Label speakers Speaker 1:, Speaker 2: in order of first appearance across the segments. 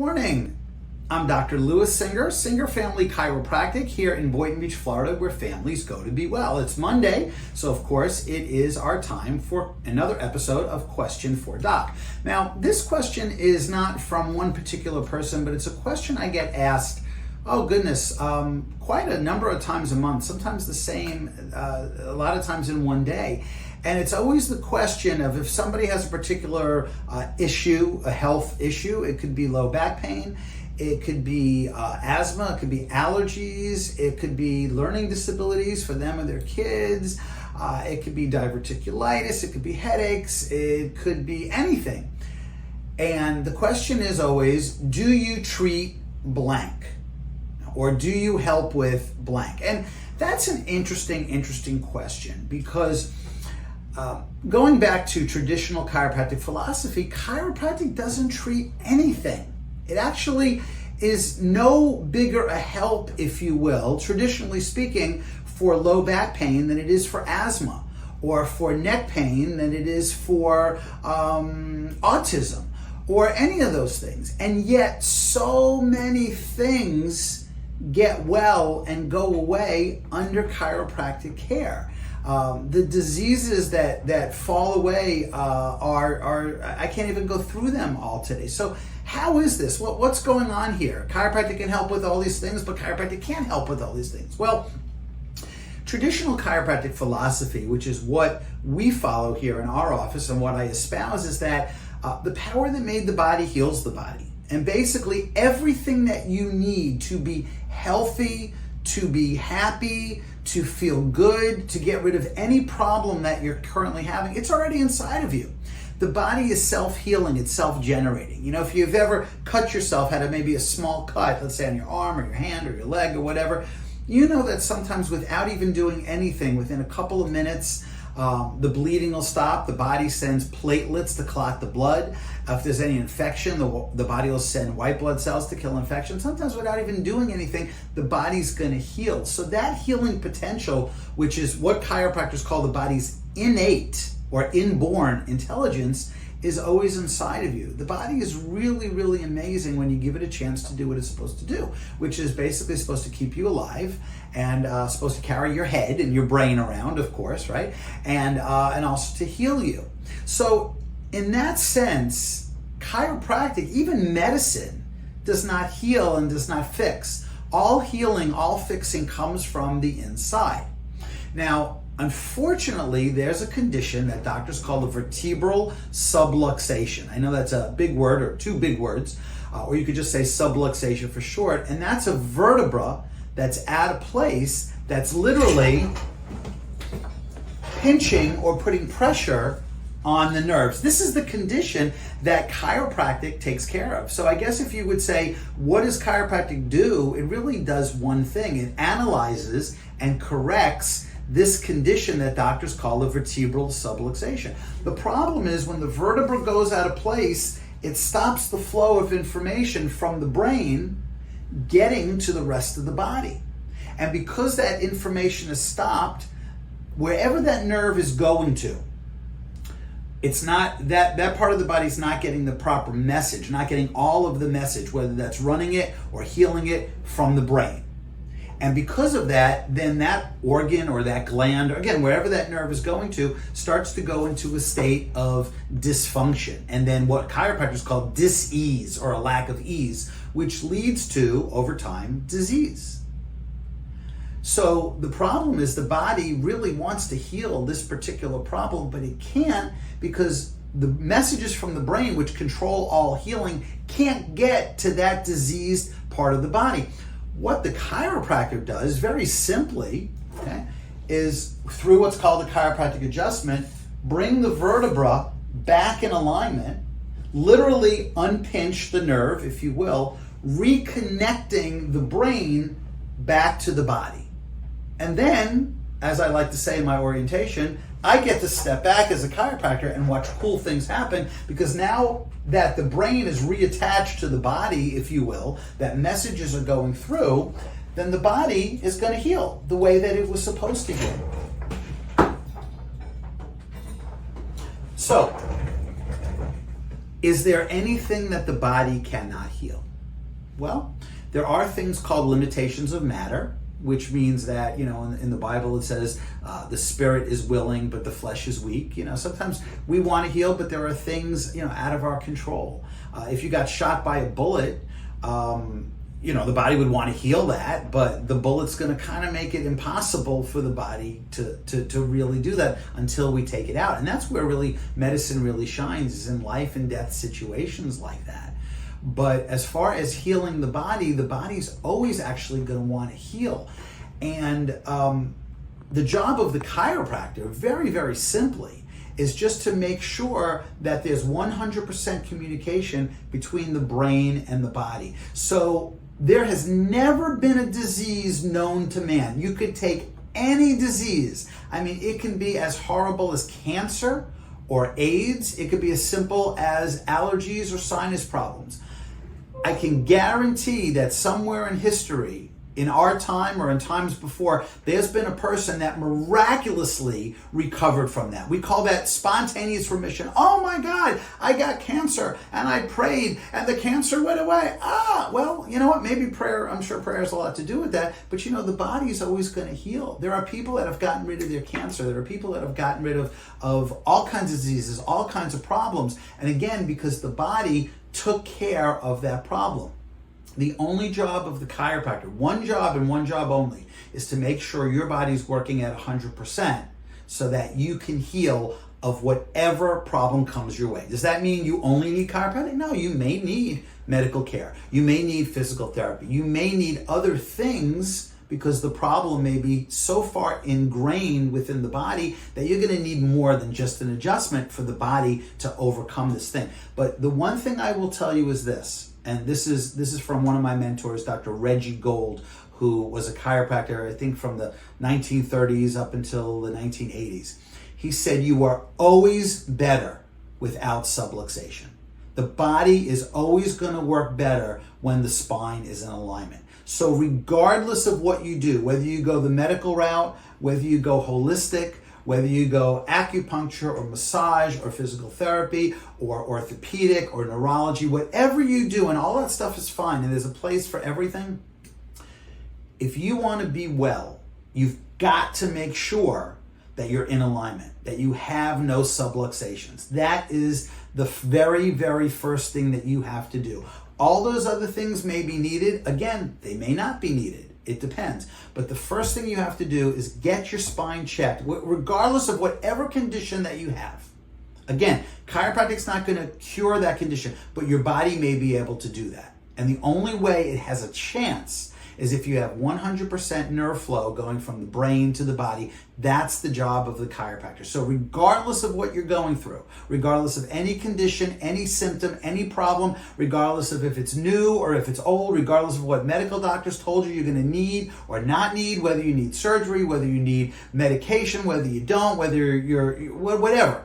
Speaker 1: morning. I'm Dr. Lewis Singer, Singer Family Chiropractic here in Boynton Beach, Florida, where families go to be well. It's Monday, so of course it is our time for another episode of Question for Doc. Now, this question is not from one particular person, but it's a question I get asked, oh goodness, quite a number of times a month, sometimes the same, a lot of times in one day. And it's always the question of if somebody has a particular issue, a health issue. It could be low back pain, it could be asthma, it could be allergies, it could be learning disabilities for them and their kids, it could be diverticulitis, it could be headaches, it could be anything. And the question is always, do you treat blank? Or do you help with blank? And that's an interesting question, because going back to traditional chiropractic philosophy, chiropractic doesn't treat anything. It actually is no bigger a help, if you will, traditionally speaking, for low back pain than it is for asthma, or for neck pain than it is for autism, or any of those things. And yet so many things get well and go away under chiropractic care. The diseases that fall away are I can't even go through them all today. So how is this? What's going on here? Chiropractic can help with all these things, but chiropractic can't help with all these things. Well, traditional chiropractic philosophy, which is what we follow here in our office and what I espouse, is that the power that made the body heals the body. And basically everything that you need to be healthy, to be happy, to feel good, to get rid of any problem that you're currently having, it's already inside of you. The body is self-healing, it's self-generating. You know, if you've ever cut yourself, had maybe a small cut, let's say on your arm or your hand or your leg or whatever, you know that sometimes without even doing anything, within a couple of minutes, the bleeding will stop. The body sends platelets to clot the blood. If there's any infection, the body will send white blood cells to kill infection. Sometimes without even doing anything, the body's going to heal. So that healing potential, which is what chiropractors call the body's innate or inborn intelligence, is always inside of you. The body is really amazing when you give it a chance to do what it's supposed to do, which is basically supposed to keep you alive and supposed to carry your head and your brain around, of course, right? And also to heal you. So in that sense, chiropractic, even medicine, does not heal and does not fix. All healing, all fixing comes from the inside. Now, unfortunately, there's a condition that doctors call the vertebral subluxation. I know that's a big word, or two big words, or you could just say subluxation for short, and that's a vertebra that's at a place that's literally pinching or putting pressure on the nerves. This is the condition that chiropractic takes care of. So I guess if you would say, what does chiropractic do? It really does one thing. It analyzes and corrects this condition that doctors call the vertebral subluxation. The problem is when the vertebra goes out of place, it stops the flow of information from the brain getting to the rest of the body. And because that information is stopped, wherever that nerve is going to, it's not that part of the body is not getting the proper message, not getting all of the message, whether that's running it or healing it from the brain. And because of that, then that organ or that gland, or again, wherever that nerve is going to, starts to go into a state of dysfunction. And then what chiropractors call dis-ease, or a lack of ease, which leads to, over time, disease. So the problem is the body really wants to heal this particular problem, but it can't, because the messages from the brain, which control all healing, can't get to that diseased part of the body. What the chiropractor does, very simply, okay, is through what's called a chiropractic adjustment, bring the vertebra back in alignment, literally unpinch the nerve, if you will, reconnecting the brain back to the body. And then, as I like to say in my orientation, I get to step back as a chiropractor and watch cool things happen, because now that the brain is reattached to the body, if you will, that messages are going through, then the body is going to heal the way that it was supposed to heal. So, is there anything that the body cannot heal? Well, there are things called limitations of matter, which means that, in the Bible it says the spirit is willing, but the flesh is weak. Sometimes we want to heal, but there are things, out of our control. If you got shot by a bullet, the body would want to heal that, but the bullet's going to kind of make it impossible for the body to really do that until we take it out. And that's where really medicine really shines, is in life and death situations like that. But as far as healing the body's always actually going to want to heal. And the job of the chiropractor, very, very simply, is just to make sure that there's 100% communication between the brain and the body. So there has never been a disease known to man. You could take any disease. I mean, it can be as horrible as cancer or AIDS. It could be as simple as allergies or sinus problems. I can guarantee that somewhere in history, in our time or in times before, there's been a person that miraculously recovered from that. We call that spontaneous remission. Oh my God, I got cancer and I prayed and the cancer went away. Well, you know what? Maybe prayer, I'm sure prayer has a lot to do with that, but the body is always going to heal. There are people that have gotten rid of their cancer. There are people that have gotten rid of all kinds of diseases, all kinds of problems. And again, because the body took care of that problem. The only job of the chiropractor, one job and one job only, is to make sure your body's working at 100% so that you can heal of whatever problem comes your way. Does that mean you only need chiropractic? No, you may need medical care. You may need physical therapy. You may need other things because the problem may be so far ingrained within the body that you're going to need more than just an adjustment for the body to overcome this thing. But the one thing I will tell you is this. And this is from one of my mentors, Dr. Reggie Gold, who was a chiropractor, I think from the 1930s up until the 1980s. He said, you are always better without subluxation. The body is always going to work better when the spine is in alignment. So regardless of what you do, whether you go the medical route, whether you go holistic, whether you go acupuncture or massage or physical therapy or orthopedic or neurology, whatever you do, and all that stuff is fine, and there's a place for everything. If you want to be well, you've got to make sure that you're in alignment, that you have no subluxations. That is the very, very first thing that you have to do. All those other things may be needed. Again, they may not be needed. It depends. But the first thing you have to do is get your spine checked, regardless of whatever condition that you have. Again, chiropractic's not going to cure that condition, but your body may be able to do that. And the only way it has a chance is if you have 100% nerve flow going from the brain to the body. That's the job of the chiropractor. So regardless of what you're going through, regardless of any condition, any symptom, any problem, regardless of if it's new or if it's old, regardless of what medical doctors told you you're going to need or not need, whether you need surgery, whether you need medication, whether you don't, whether you're whatever.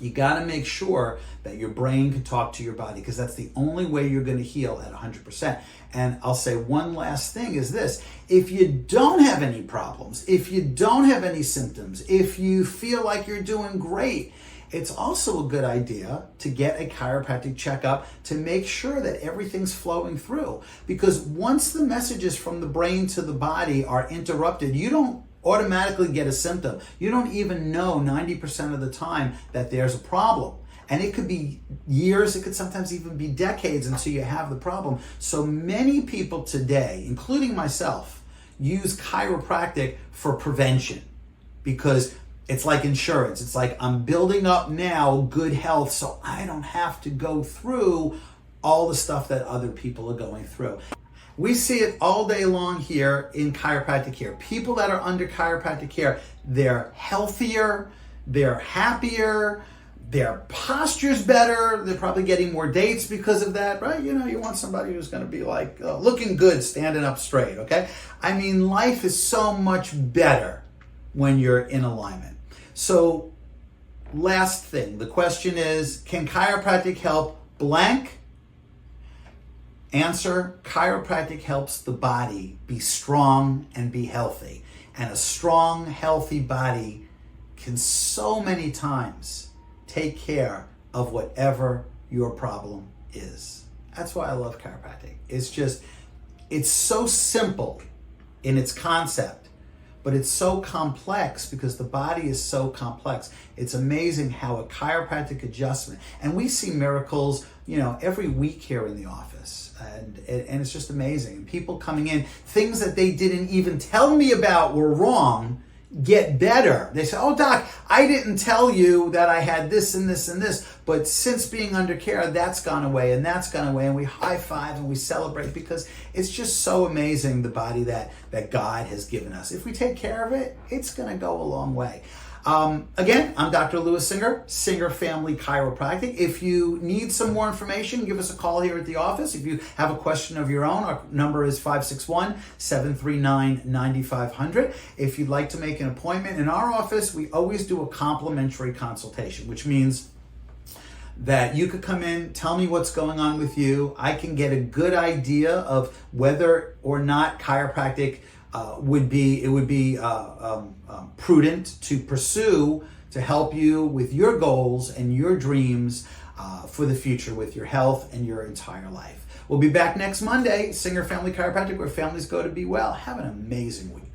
Speaker 1: You got to make sure that your brain can talk to your body, because that's the only way you're going to heal at 100%. And I'll say one last thing is this. If you don't have any problems, if you don't have any symptoms, if you feel like you're doing great, it's also a good idea to get a chiropractic checkup to make sure that everything's flowing through. Because once the messages from the brain to the body are interrupted, you don't automatically get a symptom. You don't even know 90% of the time that there's a problem. And it could be years, it could sometimes even be decades until you have the problem. So many people today, including myself, use chiropractic for prevention because it's like insurance. It's like I'm building up now good health so I don't have to go through all the stuff that other people are going through. We see it all day long here in chiropractic care. People that are under chiropractic care, they're healthier, they're happier, their posture's better, they're probably getting more dates because of that, right? You want somebody who's going to be like looking good, standing up straight, okay? I mean, life is so much better when you're in alignment. So, last thing, the question is, can chiropractic help blank? Answer, chiropractic helps the body be strong and be healthy. And a strong, healthy body can so many times take care of whatever your problem is. That's why I love chiropractic. It's so simple in its concept, but it's so complex because the body is so complex. It's amazing how a chiropractic adjustment, and we see miracles, every week here in the office, and it's just amazing. And people coming in, things that they didn't even tell me about were wrong, get better. They say, "Oh, doc, I didn't tell you that I had this and this and this, but since being under care, that's gone away and that's gone away." And we high five and we celebrate because it's just so amazing, the body that God has given us. If we take care of it, it's going to go a long way. Again, I'm Dr. Louis Singer, Singer Family Chiropractic. If you need some more information, give us a call here at the office. If you have a question of your own, our number is 561-739-9500. If you'd like to make an appointment in our office, we always do a complimentary consultation, which means that you could come in, tell me what's going on with you. I can get a good idea of whether or not chiropractic would be prudent to pursue to help you with your goals and your dreams for the future with your health and your entire life. We'll be back next Monday, Singer Family Chiropractic, where families go to be well. Have an amazing week.